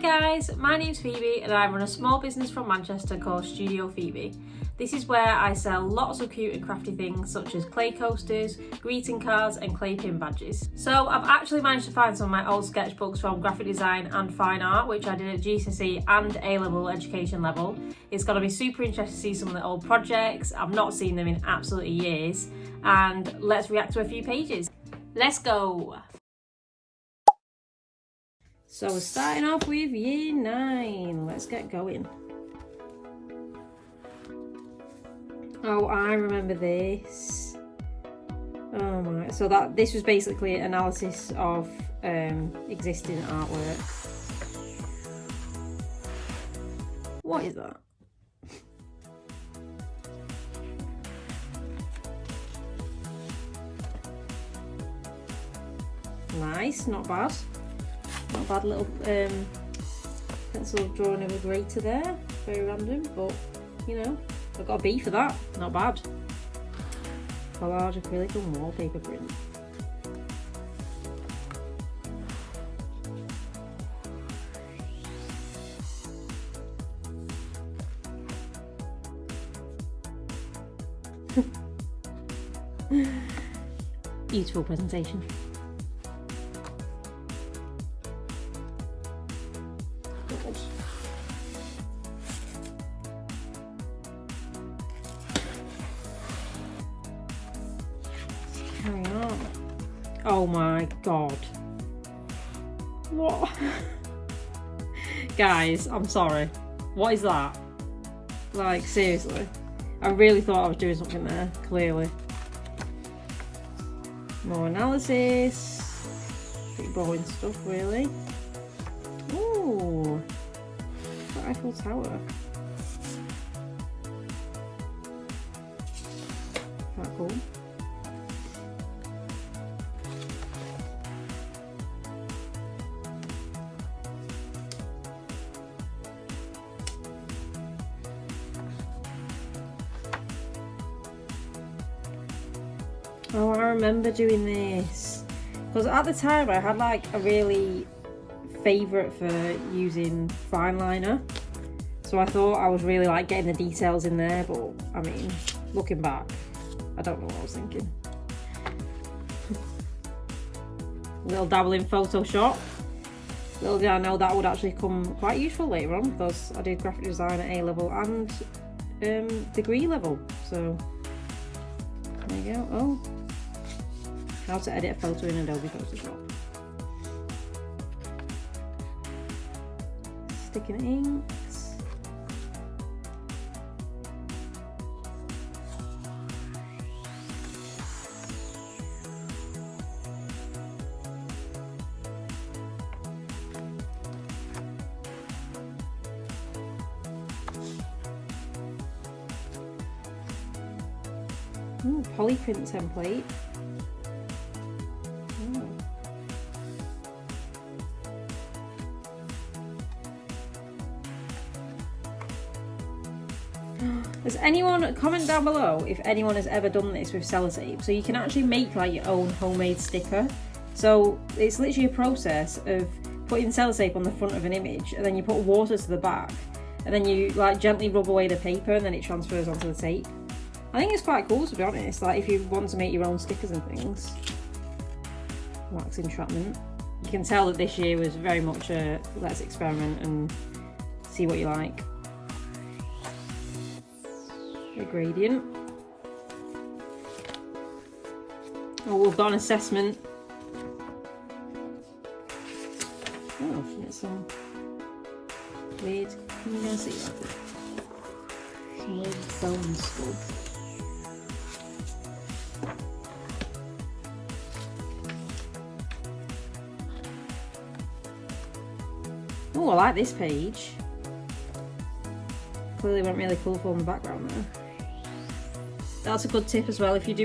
guys, my name's Phoebe and I run a small business from Manchester called Studio Feebee. This is where I sell lots of cute and crafty things such as clay coasters, greeting cards and clay pin badges. So I've actually managed to find some of my old sketchbooks from graphic design and fine art, which I did at GCSE and A-level education level. It's going to be super interesting to see some of the old projects. I've not seen them in absolutely years, and let's react to a few pages. Let's go! So we're starting off with year 9. Let's get going. Oh, I remember this. Oh my! So this was basically an analysis of existing artwork. What is that? Nice, not bad. Not a bad little pencil drawing of a grater there. Very random, but you know, I've got a B for that. Not bad. Collage, acrylic and wallpaper print. Beautiful presentation. Carry on. Oh my god. What? Guys, I'm sorry. What is that? Like, seriously. I really thought I was doing something there, clearly. More analysis. Pretty boring stuff, really. Ooh. The Eiffel Tower. Quite cool. Oh, I remember doing this because at the time I had like a really favourite for using fine liner, so I thought I was really like getting the details in there, but I mean, looking back, I don't know what I was thinking. Little dabble in Photoshop. Little did I know that would actually come quite useful later on because I did graphic design at A-level and degree level, so there you go. Oh, how to edit a photo in Adobe Photoshop. Sticking inks. Ooh, polyprint template. Does anyone comment down below if anyone has ever done this with sellotape? So you can actually make like your own homemade sticker. So it's literally a process of putting sellotape on the front of an image, and then you put water to the back, and then you like gently rub away the paper, and then it transfers onto the tape. I think it's quite cool, to be honest, like if you want to make your own stickers and things. Wax entrapment. You can tell that this year was very much a let's experiment and see what you like. A gradient. Oh, we've got an assessment. Oh, it's some weird. Can you guys see that? Some weird bone stuff. Oh, I like this page. Clearly went really colourful in the background there. That's a good tip as well if you're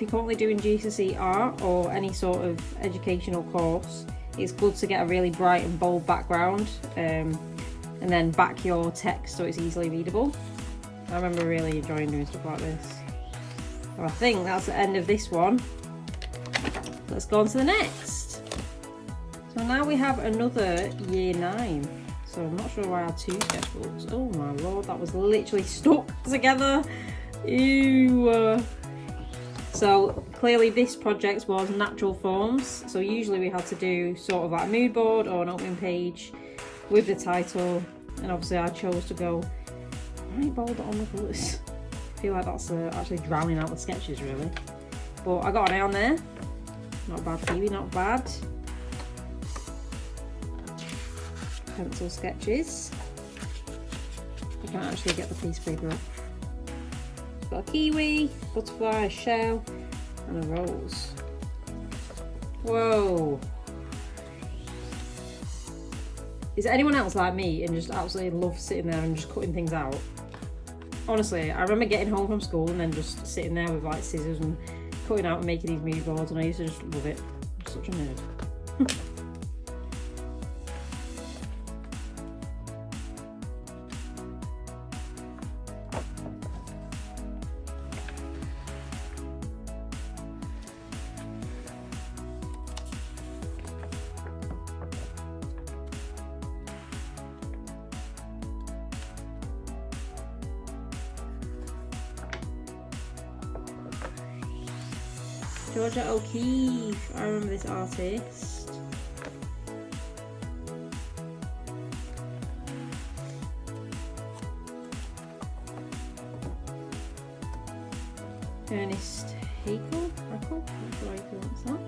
currently doing GCSE art or any sort of educational course. It's good to get a really bright and bold background and then back your text so it's easily readable. I remember really enjoying doing stuff like this. So I think that's the end of this one. Let's go on to the next. So now we have another year 9. So I'm not sure why I had 2 sketchbooks. Oh my lord, that was literally stuck together. Ew. So clearly this project was natural forms. So usually we had to do sort of like a mood board or an opening page with the title. And obviously I chose to go right bold on the colours. I feel like that's actually drowning out the sketches really. But I got an A on there. Not bad, Feebee, not bad. Pencil sketches. I can't actually get the piece of paper up. Got a kiwi, butterfly, a shell, and a rose. Whoa. Is anyone else like me and just absolutely love sitting there and just cutting things out? Honestly, I remember getting home from school and then just sitting there with like scissors and cutting out and making these mood boards, and I used to just love it. I'm such a nerd. Georgia O'Keeffe, I remember this artist. Ernest Haeckel, not sure how you pronounce that.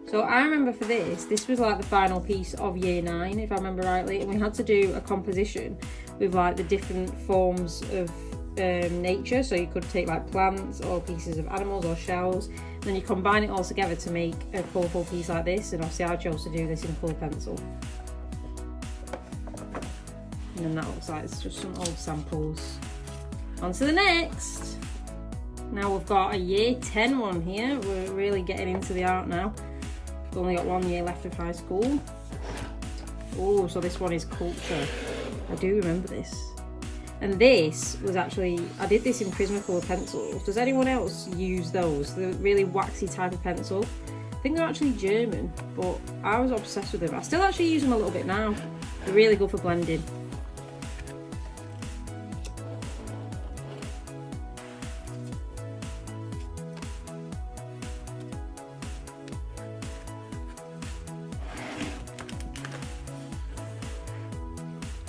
So I remember for this was like the final piece of year 9, if I remember rightly, and we had to do a composition with like the different forms of nature. So you could take like plants or pieces of animals or shells, and then you combine it all together to make a colourful piece like this, and obviously I chose to do this in colour pencil. And then that looks like it's just some old samples. On to the next! Now we've got a year 10 one here, we're really getting into the art now. We've only got 1 year left of high school. Oh, so this one is culture. I do remember this. And this was actually, I did this in Prismacolor pencils. Does anyone else use those? The really waxy type of pencil. I think they're actually German, but I was obsessed with them. I still actually use them a little bit now. They're really good for blending.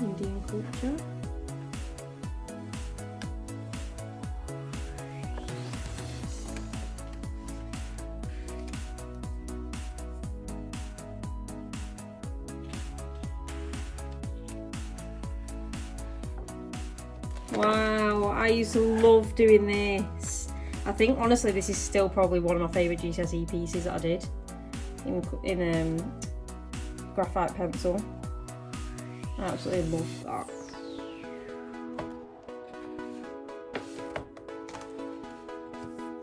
Indian culture. Wow, I used to love doing this. I think honestly this is still probably one of my favourite GCSE pieces that I did in graphite pencil. I absolutely love that.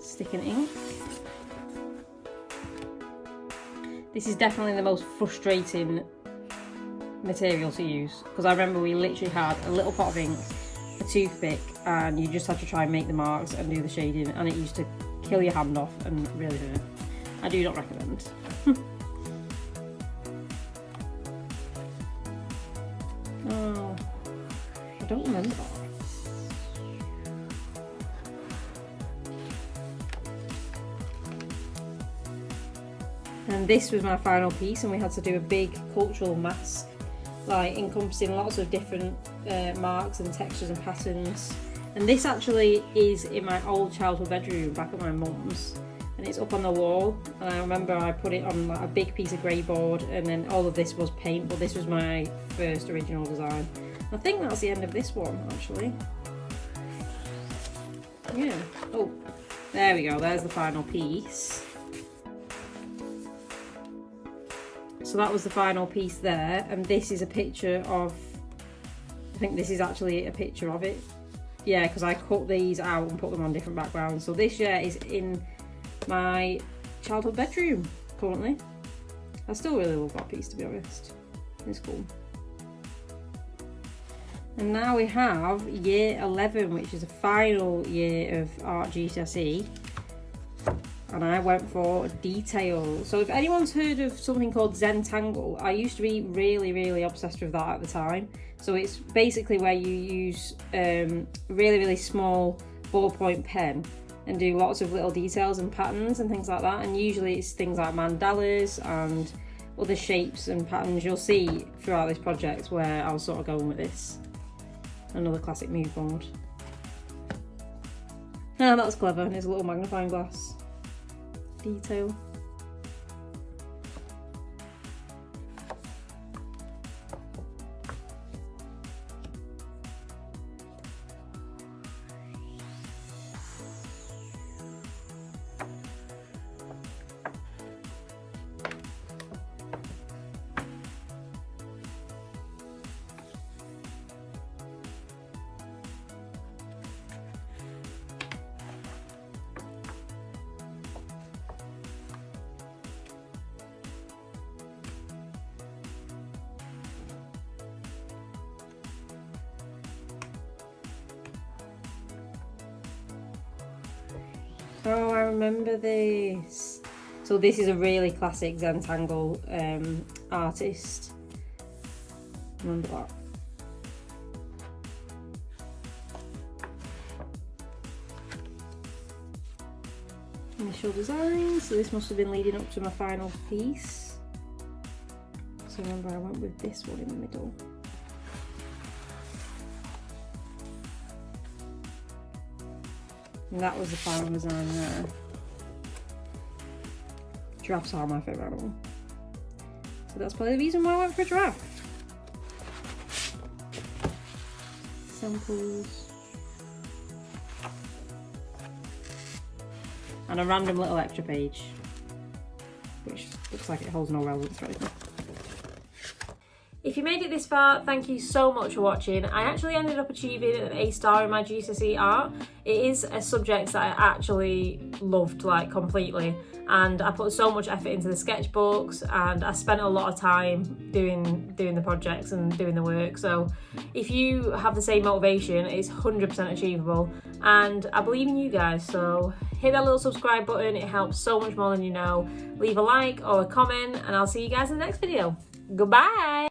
Stick and ink. This is definitely the most frustrating material to use, because I remember we literally had a little pot of ink, a toothpick, and you just had to try and make the marks and do the shading, and it used to kill your hand off and really hurt. I do not recommend. Oh, I don't remember that. And this was my final piece, and we had to do a big cultural mask, like encompassing lots of different marks and textures and patterns. And this actually is in my old childhood bedroom back at my mum's, and it's up on the wall. And I remember I put it on like a big piece of grey board, and then all of this was paint, but this was my first original design. I think that's the end of this one actually. Yeah. Oh, there we go, there's the final piece. So that was the final piece there, and this is a picture of, I think this is actually a picture of it. Yeah, because I cut these out and put them on different backgrounds. So this, yeah, is in my childhood bedroom currently. I still really love that piece, to be honest. It's cool. And now we have year 11, which is a final year of art GCSE. And I went for detail. So if anyone's heard of something called Zentangle, I used to be really obsessed with that at the time. So it's basically where you use really small ballpoint pen and do lots of little details and patterns and things like that. And usually it's things like mandalas and other shapes and patterns. You'll see throughout this project where I was sort of going with this. Another classic mood board. Ah, that's clever, and there's a little magnifying glass detail. Oh, I remember this. So this is a really classic Zentangle artist. Remember that. Initial design. So this must have been leading up to my final piece. So remember I went with this one in the middle. And that was the final design there. Giraffes are my favourite animal. So that's probably the reason why I went for a giraffe. Samples. And a random little extra page, which looks like it holds no relevance or anything. If you made it this far, thank you so much for watching. I actually ended up achieving an A star in my GCSE art. It is a subject that I actually loved, like, completely. And I put so much effort into the sketchbooks, and I spent a lot of time doing the projects and doing the work. So if you have the same motivation, it's 100% achievable. And I believe in you guys, so hit that little subscribe button. It helps so much more than you know. Leave a like or a comment, and I'll see you guys in the next video. Goodbye!